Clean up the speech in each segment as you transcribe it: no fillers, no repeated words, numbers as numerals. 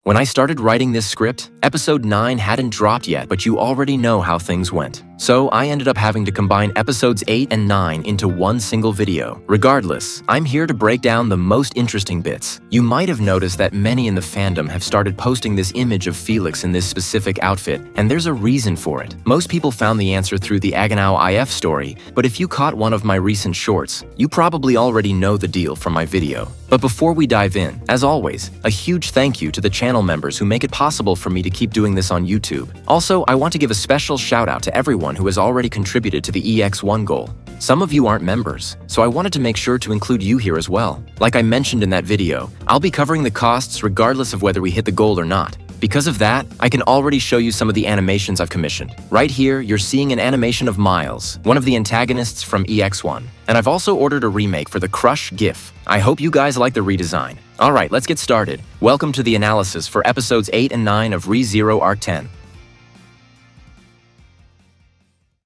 When I started writing this script, episode 9 hadn't dropped yet, but you already know how things went. So I ended up having to combine episodes 8 and 9 into one single video. Regardless, I'm here to break down the most interesting bits. You might have noticed that many in the fandom have started posting this image of Felix in this specific outfit, and there's a reason for it. Most people found the answer through the Aganau IF story, but if you caught one of my recent shorts, you probably already know the deal from my video. But before we dive in, as always, a huge thank you to the channel members who make it possible for me to keep doing this on YouTube. Also, I want to give a special shout out to everyone who has already contributed to the EX1 goal. Some of you aren't members, so I wanted to make sure to include you here as well. Like I mentioned in that video, I'll be covering the costs regardless of whether we hit the goal or not. Because of that, I can already show you some of the animations I've commissioned. Right here, you're seeing an animation of Miles, one of the antagonists from EX1. And I've also ordered a remake for the Crusch Gif. I hope you guys like the redesign. Alright, let's get started. Welcome to the analysis for episodes 8 and 9 of Re:Zero Arc 10.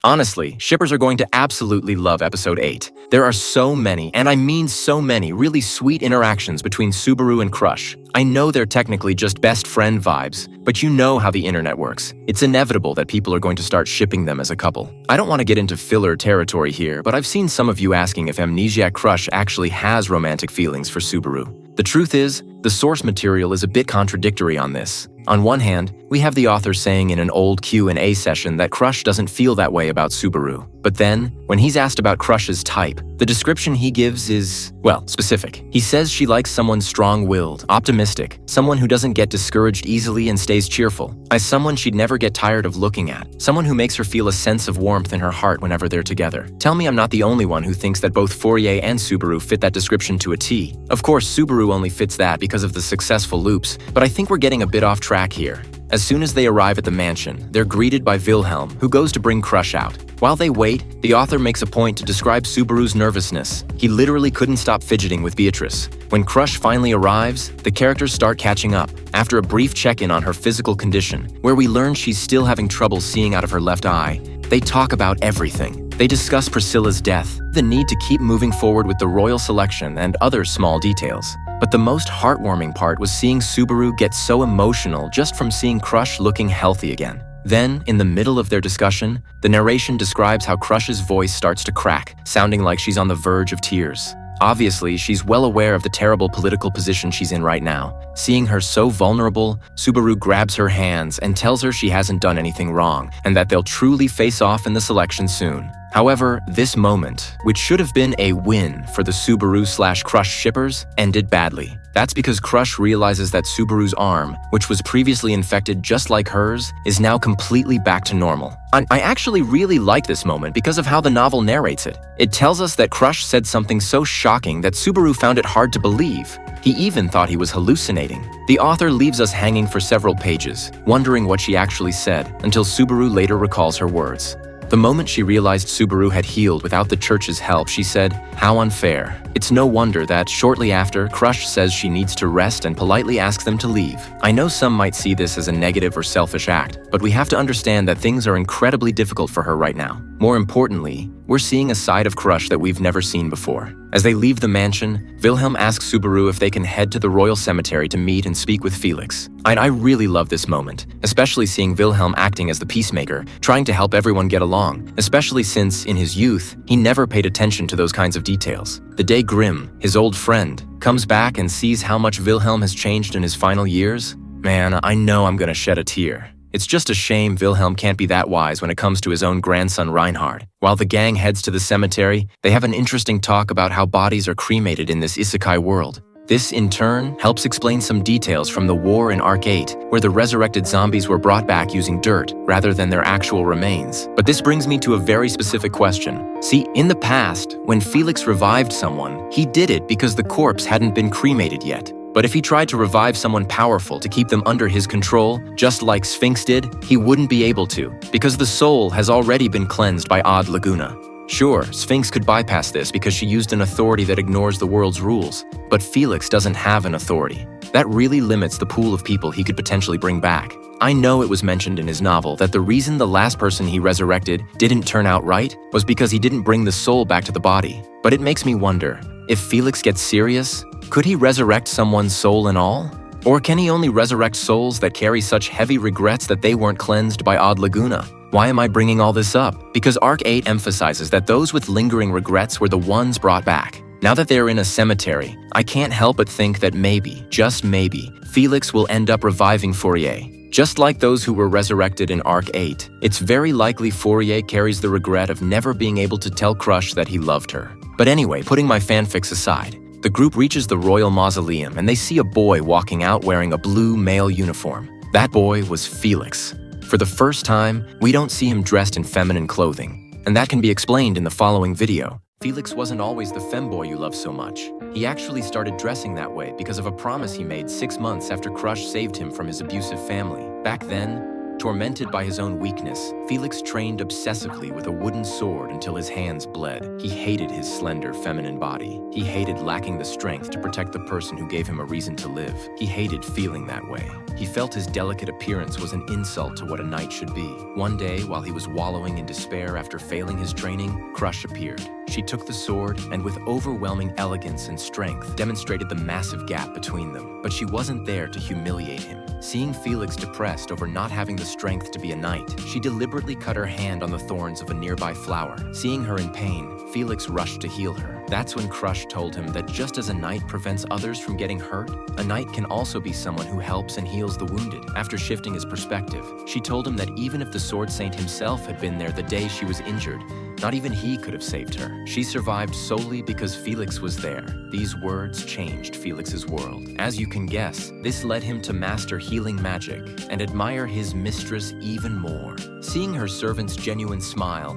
Honestly, shippers are going to absolutely love episode 8. There are so many, and I mean so many, really sweet interactions between Subaru and Crusch. I know they're technically just best friend vibes, but you know how the internet works. It's inevitable that people are going to start shipping them as a couple. I don't want to get into filler territory here, but I've seen some of you asking if Amnesiac Crusch actually has romantic feelings for Subaru. The truth is, the source material is a bit contradictory on this. On one hand, we have the author saying in an old Q&A session that Crusch doesn't feel that way about Subaru. But then, when he's asked about Crusch's type, the description he gives is, well, specific. He says she likes someone strong-willed, optimistic, someone who doesn't get discouraged easily and stays cheerful, as someone she'd never get tired of looking at, someone who makes her feel a sense of warmth in her heart whenever they're together. Tell me I'm not the only one who thinks that both Forier and Subaru fit that description to a T. Of course, Subaru only fits that because of the successful loops, but I think we're getting a bit off track here. As soon as they arrive at the mansion, they're greeted by Wilhelm, who goes to bring Crusch out. While they wait, the author makes a point to describe Subaru's nervousness. He literally couldn't stop fidgeting with Beatrice. When Crusch finally arrives, the characters start catching up. After a brief check-in on her physical condition, where we learn she's still having trouble seeing out of her left eye, they talk about everything. They discuss Priscilla's death, the need to keep moving forward with the royal selection, and other small details. But the most heartwarming part was seeing Subaru get so emotional just from seeing Crusch looking healthy again. Then, in the middle of their discussion, the narration describes how Crusch's voice starts to crack, sounding like she's on the verge of tears. Obviously, she's well aware of the terrible political position she's in right now. Seeing her so vulnerable, Subaru grabs her hands and tells her she hasn't done anything wrong, and that they'll truly face off in the selection soon. However, this moment, which should have been a win for the Subaru/Crusch shippers, ended badly. That's because Crusch realizes that Subaru's arm, which was previously infected just like hers, is now completely back to normal. I actually really like this moment because of how the novel narrates it. It tells us that Crusch said something so shocking that Subaru found it hard to believe. He even thought he was hallucinating. The author leaves us hanging for several pages, wondering what she actually said, until Subaru later recalls her words. The moment she realized Subaru had healed without the church's help, she said, "How unfair." It's no wonder that, shortly after, Crusch says she needs to rest and politely asks them to leave. I know some might see this as a negative or selfish act, but we have to understand that things are incredibly difficult for her right now. More importantly, we're seeing a side of Crusch that we've never seen before. As they leave the mansion, Wilhelm asks Subaru if they can head to the royal cemetery to meet and speak with Felix. I really love this moment, especially seeing Wilhelm acting as the peacemaker, trying to help everyone get along, especially since, in his youth, he never paid attention to those kinds of details. The day Grimm, his old friend, comes back and sees how much Wilhelm has changed in his final years, man, I know I'm gonna shed a tear. It's just a shame Wilhelm can't be that wise when it comes to his own grandson Reinhard. While the gang heads to the cemetery, they have an interesting talk about how bodies are cremated in this isekai world. This, in turn, helps explain some details from the war in Arc 8, where the resurrected zombies were brought back using dirt rather than their actual remains. But this brings me to a very specific question. See, in the past, when Felix revived someone, he did it because the corpse hadn't been cremated yet. But if he tried to revive someone powerful to keep them under his control, just like Sphinx did, he wouldn't be able to, because the soul has already been cleansed by Ad Laguna. Sure, Sphinx could bypass this because she used an authority that ignores the world's rules, but Felix doesn't have an authority. That really limits the pool of people he could potentially bring back. I know it was mentioned in his novel that the reason the last person he resurrected didn't turn out right was because he didn't bring the soul back to the body. But it makes me wonder, if Felix gets serious, could he resurrect someone's soul and all? Or can he only resurrect souls that carry such heavy regrets that they weren't cleansed by Odd Laguna? Why am I bringing all this up? Because Arc 8 emphasizes that those with lingering regrets were the ones brought back. Now that they're in a cemetery, I can't help but think that maybe, just maybe, Felix will end up reviving Forier. Just like those who were resurrected in Arc 8, it's very likely Forier carries the regret of never being able to tell Crusch that he loved her. But anyway, putting my fanfics aside, the group reaches the royal mausoleum and they see a boy walking out wearing a blue male uniform. That boy was Felix. For the first time, we don't see him dressed in feminine clothing, and that can be explained in the following video. Felix wasn't always the femboy you love so much. He actually started dressing that way because of a promise he made 6 months after Crusch saved him from his abusive family. Back then, tormented by his own weakness, Felix trained obsessively with a wooden sword until his hands bled. He hated his slender, feminine body. He hated lacking the strength to protect the person who gave him a reason to live. He hated feeling that way. He felt his delicate appearance was an insult to what a knight should be. One day, while he was wallowing in despair after failing his training, Crusch appeared. She took the sword and with overwhelming elegance and strength demonstrated the massive gap between them. But she wasn't there to humiliate him. Seeing Felix depressed over not having the strength to be a knight, she deliberately cut her hand on the thorns of a nearby flower. Seeing her in pain, Felix rushed to heal her. That's when Crusch told him that just as a knight prevents others from getting hurt, a knight can also be someone who helps and heals the wounded. After shifting his perspective, she told him that even if the Sword Saint himself had been there the day she was injured, not even he could have saved her. She survived solely because Felix was there. These words changed Felix's world. As you can guess, this led him to master healing magic and admire his mistress even more. Seeing her servant's genuine smile,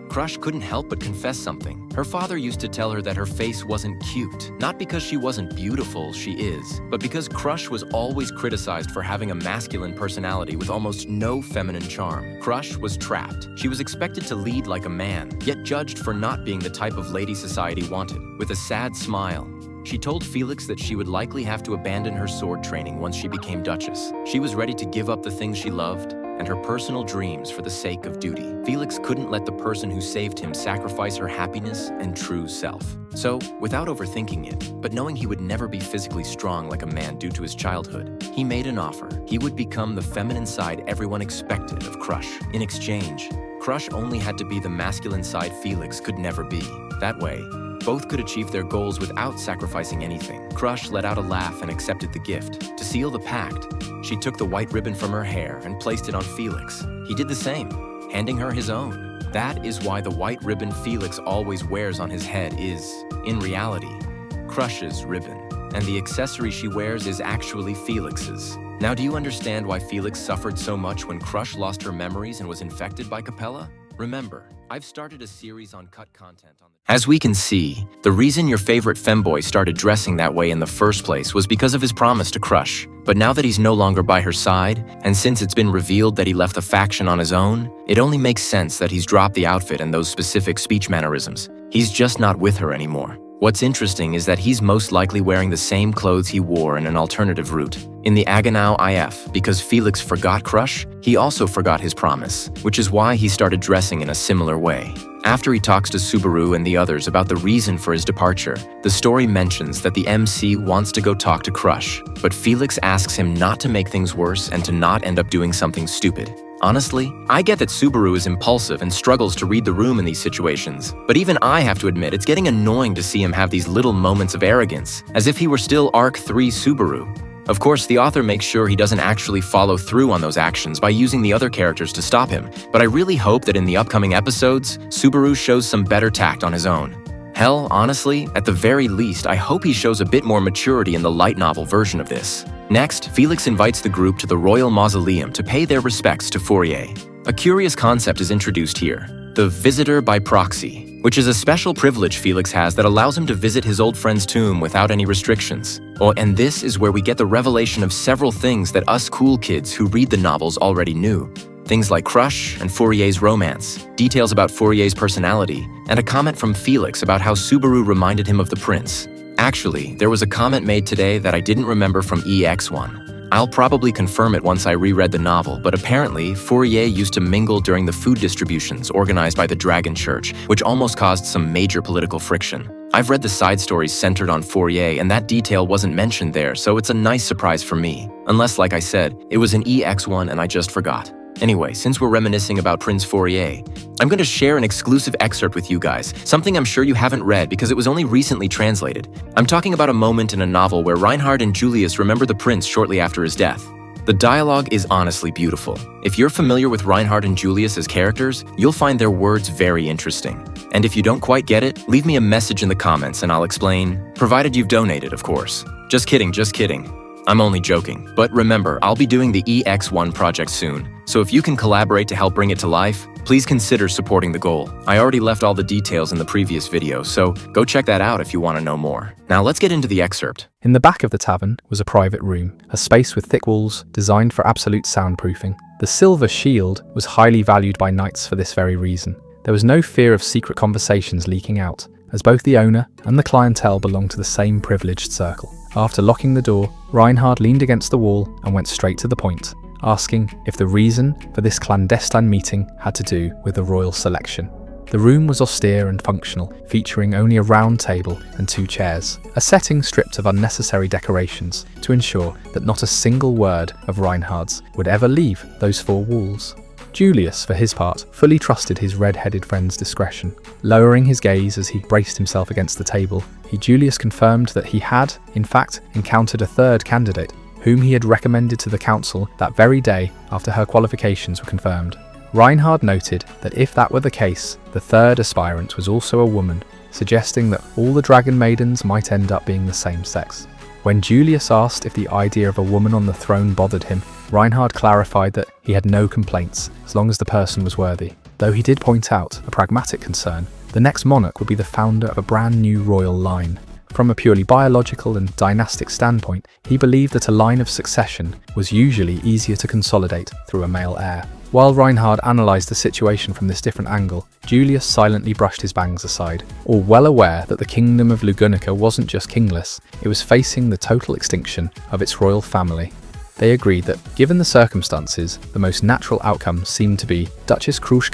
Crusch couldn't help but confess something. Her father used to tell her that her face wasn't cute, not because she wasn't beautiful, she is, but because Crusch was always criticized for having a masculine personality with almost no feminine charm. Crusch was trapped. She was expected to lead like a man, yet judged for not being the type of lady society wanted. With a sad smile, she told Felix that she would likely have to abandon her sword training once she became Duchess. She was ready to give up the things she loved and her personal dreams for the sake of duty. Felix couldn't let the person who saved him sacrifice her happiness and true self. So, without overthinking it, but knowing he would never be physically strong like a man due to his childhood, he made an offer. He would become the feminine side everyone expected of Crusch. In exchange, Crusch only had to be the masculine side Felix could never be. That way, both could achieve their goals without sacrificing anything. Crusch let out a laugh and accepted the gift. To seal the pact, she took the white ribbon from her hair and placed it on Felix. He did the same, handing her his own. That is why the white ribbon Felix always wears on his head is, in reality, Crusch's ribbon. And the accessory she wears is actually Felix's. Now, do you understand why Felix suffered so much when Crusch lost her memories and was infected by Capella? Remember, I've started a series on cut content on the... As we can see, the reason your favorite femboy started dressing that way in the first place was because of his promise to Crusch. But now that he's no longer by her side, and since it's been revealed that he left the faction on his own, it only makes sense that he's dropped the outfit and those specific speech mannerisms. He's just not with her anymore. What's interesting is that he's most likely wearing the same clothes he wore in an alternative route. In the Agonau IF, because Felix forgot Crusch, he also forgot his promise, which is why he started dressing in a similar way. After he talks to Subaru and the others about the reason for his departure, the story mentions that the MC wants to go talk to Crusch, but Felix asks him not to make things worse and to not end up doing something stupid. Honestly, I get that Subaru is impulsive and struggles to read the room in these situations, but even I have to admit it's getting annoying to see him have these little moments of arrogance, as if he were still Arc 3 Subaru. Of course, the author makes sure he doesn't actually follow through on those actions by using the other characters to stop him, but I really hope that in the upcoming episodes, Subaru shows some better tact on his own. Hell, honestly, at the very least, I hope he shows a bit more maturity in the light novel version of this. Next, Felix invites the group to the royal mausoleum to pay their respects to Forier. A curious concept is introduced here, the visitor by proxy, which is a special privilege Felix has that allows him to visit his old friend's tomb without any restrictions. And this is where we get the revelation of several things that us cool kids who read the novels already knew. Things like Crusch and Forier's romance, details about Forier's personality, and a comment from Felix about how Subaru reminded him of the prince. Actually, there was a comment made today that I didn't remember from EX1. I'll probably confirm it once I reread the novel, but apparently, Forier used to mingle during the food distributions organized by the Dragon Church, which almost caused some major political friction. I've read the side stories centered on Forier, and that detail wasn't mentioned there, so it's a nice surprise for me. Unless, like I said, it was an EX1 and I just forgot. Anyway, since we're reminiscing about Prince Forier, I'm going to share an exclusive excerpt with you guys, something I'm sure you haven't read because it was only recently translated. I'm talking about a moment in a novel where Reinhard and Julius remember the prince shortly after his death. The dialogue is honestly beautiful. If you're familiar with Reinhard and Julius as characters, you'll find their words very interesting. And if you don't quite get it, leave me a message in the comments and I'll explain, provided you've donated, of course. Just kidding, just kidding. I'm only joking. But remember, I'll be doing the EX1 project soon, so if you can collaborate to help bring it to life, please consider supporting the goal. I already left all the details in the previous video, so go check that out if you want to know more. Now let's get into the excerpt. In the back of the tavern was a private room, a space with thick walls designed for absolute soundproofing. The silver shield was highly valued by knights for this very reason. There was no fear of secret conversations leaking out, as both the owner and the clientele belonged to the same privileged circle. After locking the door, Reinhard leaned against the wall and went straight to the point, asking if the reason for this clandestine meeting had to do with the royal selection. The room was austere and functional, featuring only a round table and 2 chairs, a setting stripped of unnecessary decorations to ensure that not a single word of Reinhard's would ever leave those 4 walls. Julius, for his part, fully trusted his red-headed friend's discretion. Lowering his gaze as he braced himself against the table, Julius confirmed that he had, in fact, encountered a 3rd candidate, whom he had recommended to the council that very day after her qualifications were confirmed. Reinhard noted that if that were the case, the 3rd aspirant was also a woman, suggesting that all the dragon maidens might end up being the same sex. When Julius asked if the idea of a woman on the throne bothered him, Reinhard clarified that he had no complaints, as long as the person was worthy. Though he did point out a pragmatic concern, the next monarch would be the founder of a brand new royal line. From a purely biological and dynastic standpoint, he believed that a line of succession was usually easier to consolidate through a male heir. While Reinhard analysed the situation from this different angle, Julius silently brushed his bangs aside, all well aware that the kingdom of Lugunica wasn't just kingless, it was facing the total extinction of its royal family. They agreed that, given the circumstances, the most natural outcome seemed to be Duchess Crusch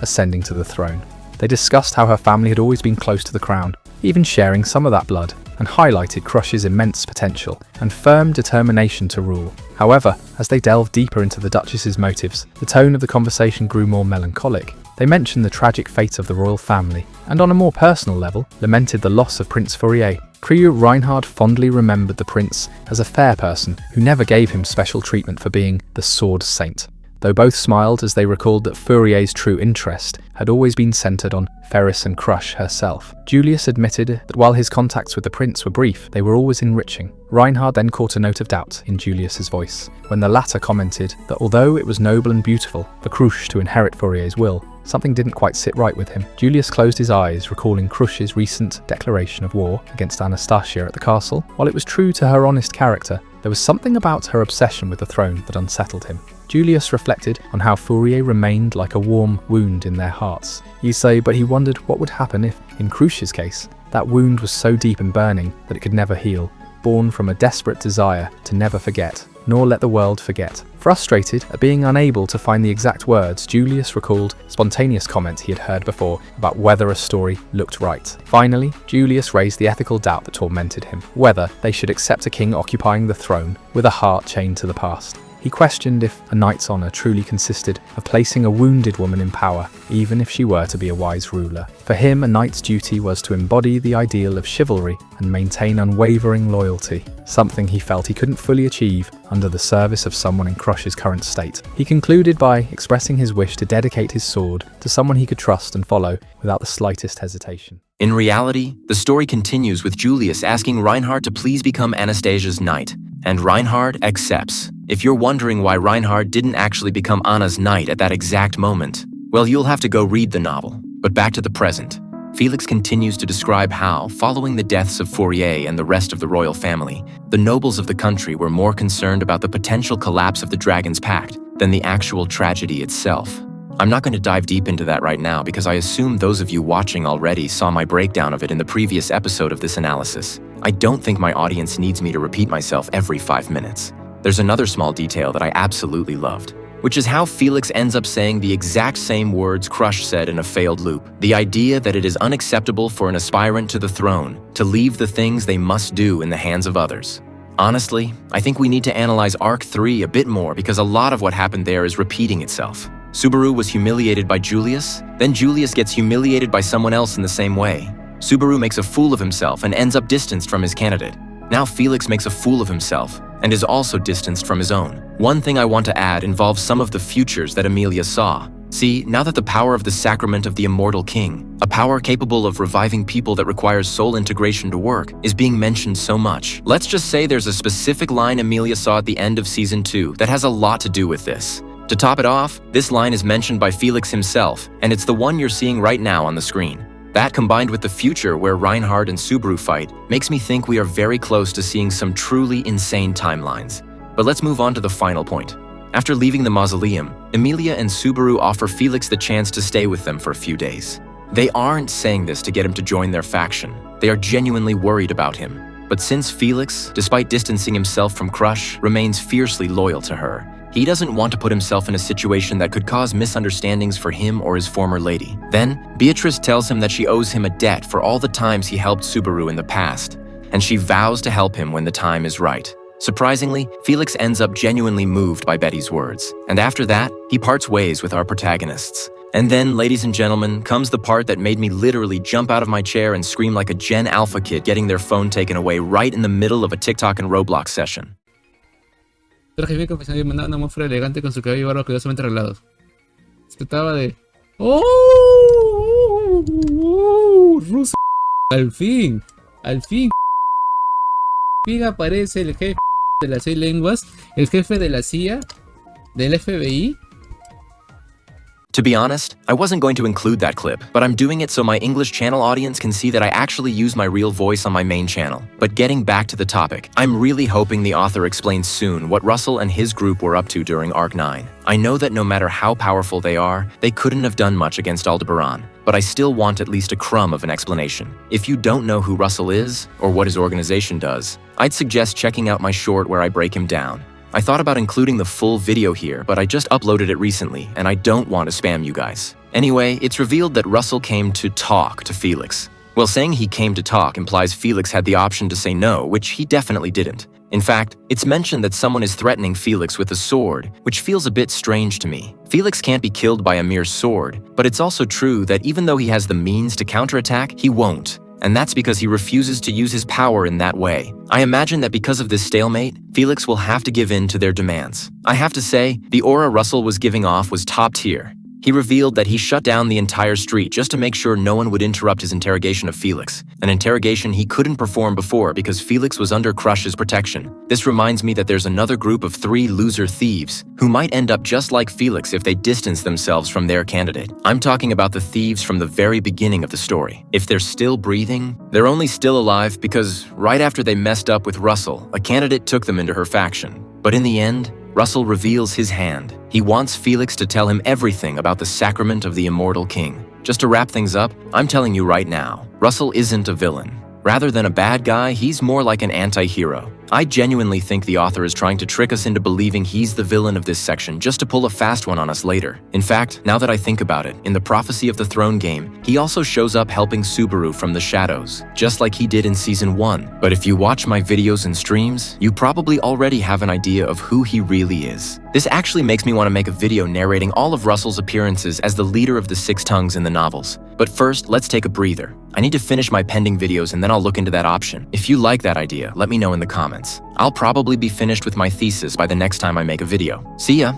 ascending to the throne. They discussed how her family had always been close to the crown, even sharing some of that blood, and highlighted Crusch's immense potential and firm determination to rule. However, as they delved deeper into the Duchess's motives, the tone of the conversation grew more melancholic. They mentioned the tragic fate of the royal family, and on a more personal level, lamented the loss of Prince Forier. Reinhard fondly remembered the prince as a fair person who never gave him special treatment for being the sword saint. Though both smiled as they recalled that Forier's true interest had always been centered on Felix and Crusch herself. Julius admitted that while his contacts with the prince were brief, they were always enriching. Reinhard then caught a note of doubt in Julius's voice, when the latter commented that although it was noble and beautiful for Crusch to inherit Forier's will, something didn't quite sit right with him. Julius closed his eyes, recalling Crusch's recent declaration of war against Anastasia at the castle. While it was true to her honest character, there was something about her obsession with the throne that unsettled him. Julius reflected on how Forier remained like a warm wound in their hearts. You say, but he wondered what would happen if, in Crusch's case, that wound was so deep and burning that it could never heal, born from a desperate desire to never forget, nor let the world forget. Frustrated at being unable to find the exact words, Julius recalled a spontaneous comment he had heard before about whether a story looked right. Finally, Julius raised the ethical doubt that tormented him, whether they should accept a king occupying the throne with a heart chained to the past. He questioned if a knight's honour truly consisted of placing a wounded woman in power, even if she were to be a wise ruler. For him, a knight's duty was to embody the ideal of chivalry and maintain unwavering loyalty, something he felt he couldn't fully achieve under the service of someone in Crusch's current state. He concluded by expressing his wish to dedicate his sword to someone he could trust and follow without the slightest hesitation. In reality, the story continues with Julius asking Reinhard to please become Anastasia's knight, and Reinhard accepts. If you're wondering why Reinhard didn't actually become Anna's knight at that exact moment, well, you'll have to go read the novel. But back to the present. Felix continues to describe how, following the deaths of Forier and the rest of the royal family, the nobles of the country were more concerned about the potential collapse of the Dragon's Pact than the actual tragedy itself. I'm not going to dive deep into that right now because I assume those of you watching already saw my breakdown of it in the previous episode of this analysis. I don't think my audience needs me to repeat myself every 5 minutes. There's another small detail that I absolutely loved. which is how Felix ends up saying the exact same words Crusch said in a failed loop. The idea that it is unacceptable for an aspirant to the throne to leave the things they must do in the hands of others. Honestly, I think we need to analyze Arc 3 a bit more because a lot of what happened there is repeating itself. Subaru was humiliated by Julius, then Julius gets humiliated by someone else in the same way. Subaru makes a fool of himself and ends up distanced from his candidate. Now Felix makes a fool of himself and is also distanced from his own. One thing I want to add involves some of the futures that Emilia saw. See, now that the power of the sacrament of the immortal king, a power capable of reviving people that requires soul integration to work, is being mentioned so much. Let's just say there's a specific line Emilia saw at the end of Season 2 that has a lot to do with this. To top it off, this line is mentioned by Felix himself, and it's the one you're seeing right now on the screen. That, combined with the future where Reinhard and Subaru fight, makes me think we are very close to seeing some truly insane timelines. But let's move on to the final point. After leaving the mausoleum, Emilia and Subaru offer Felix the chance to stay with them for a few days. They aren't saying this to get him to join their faction. They are genuinely worried about him. But since Felix, despite distancing himself from Crusch, remains fiercely loyal to her, he doesn't want to put himself in a situation that could cause misunderstandings for him or his former lady. Then, Beatrice tells him that she owes him a debt for all the times he helped Subaru in the past, and she vows to help him when the time is right. Surprisingly, Felix ends up genuinely moved by Betty's words, and after that, he parts ways with our protagonists. And then, ladies and gentlemen, comes the part that made me literally jump out of my chair and scream like a Gen Alpha kid getting their phone taken away right in the middle of a TikTok and Roblox session. Traje bien confeccionado y mandaba una mujer elegante con su cabello y barba cuidadosamente arreglados. Se trataba de... ¡Oh! ¡Ruso! Al fin. Al fin aparece el jefe de las 6 lenguas, el jefe de la CIA, del FBI. To be honest, I wasn't going to include that clip, but I'm doing it so my English channel audience can see that I actually use my real voice on my main channel. But getting back to the topic, I'm really hoping the author explains soon what Russell and his group were up to during Arc 9. I know that no matter how powerful they are, they couldn't have done much against Aldebaran, but I still want at least a crumb of an explanation. If you don't know who Russell is, or what his organization does, I'd suggest checking out my short where I break him down. I thought about including the full video here, but I just uploaded it recently, and I don't want to spam you guys. Anyway, it's revealed that Russell came to talk to Felix. Well, saying he came to talk implies Felix had the option to say no, which he definitely didn't. In fact, it's mentioned that someone is threatening Felix with a sword, which feels a bit strange to me. Felix can't be killed by a mere sword, but it's also true that even though he has the means to counterattack, he won't. And that's because he refuses to use his power in that way. I imagine that because of this stalemate, Felix will have to give in to their demands. I have to say, the aura Russell was giving off was top tier. He revealed that he shut down the entire street just to make sure no one would interrupt his interrogation of Felix, an interrogation he couldn't perform before because Felix was under Crusch's protection. This reminds me that there's another group of 3 loser thieves who might end up just like Felix if they distance themselves from their candidate. I'm talking about the thieves from the very beginning of the story. If they're still breathing, they're only still alive because right after they messed up with Russell, a candidate took them into her faction. But in the end, Russell reveals his hand. He wants Felix to tell him everything about the sacrament of the immortal king. Just to wrap things up, I'm telling you right now, Russell isn't a villain. Rather than a bad guy, he's more like an anti-hero. I genuinely think the author is trying to trick us into believing he's the villain of this section just to pull a fast one on us later. In fact, now that I think about it, in the Prophecy of the Throne game, he also shows up helping Subaru from the shadows, just like he did in Season 1. But if you watch my videos and streams, you probably already have an idea of who he really is. This actually makes me want to make a video narrating all of Russell's appearances as the leader of the 6 tongues in the novels. But first, let's take a breather. I need to finish my pending videos and then I'll look into that option. If you like that idea, let me know in the comments. I'll probably be finished with my thesis by the next time I make a video. See ya!